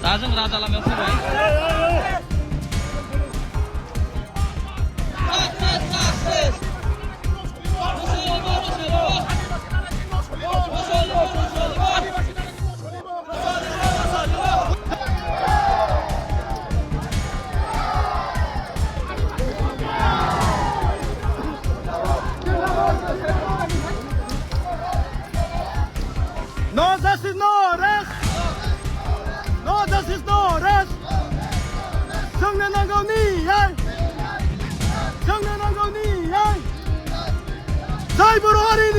Razem Raja lam eu fui. No justice, no arrest! No justice, no arrest! Dừng lên cầu ni ai! Dừng lên cầu ni ai! Sai bro hari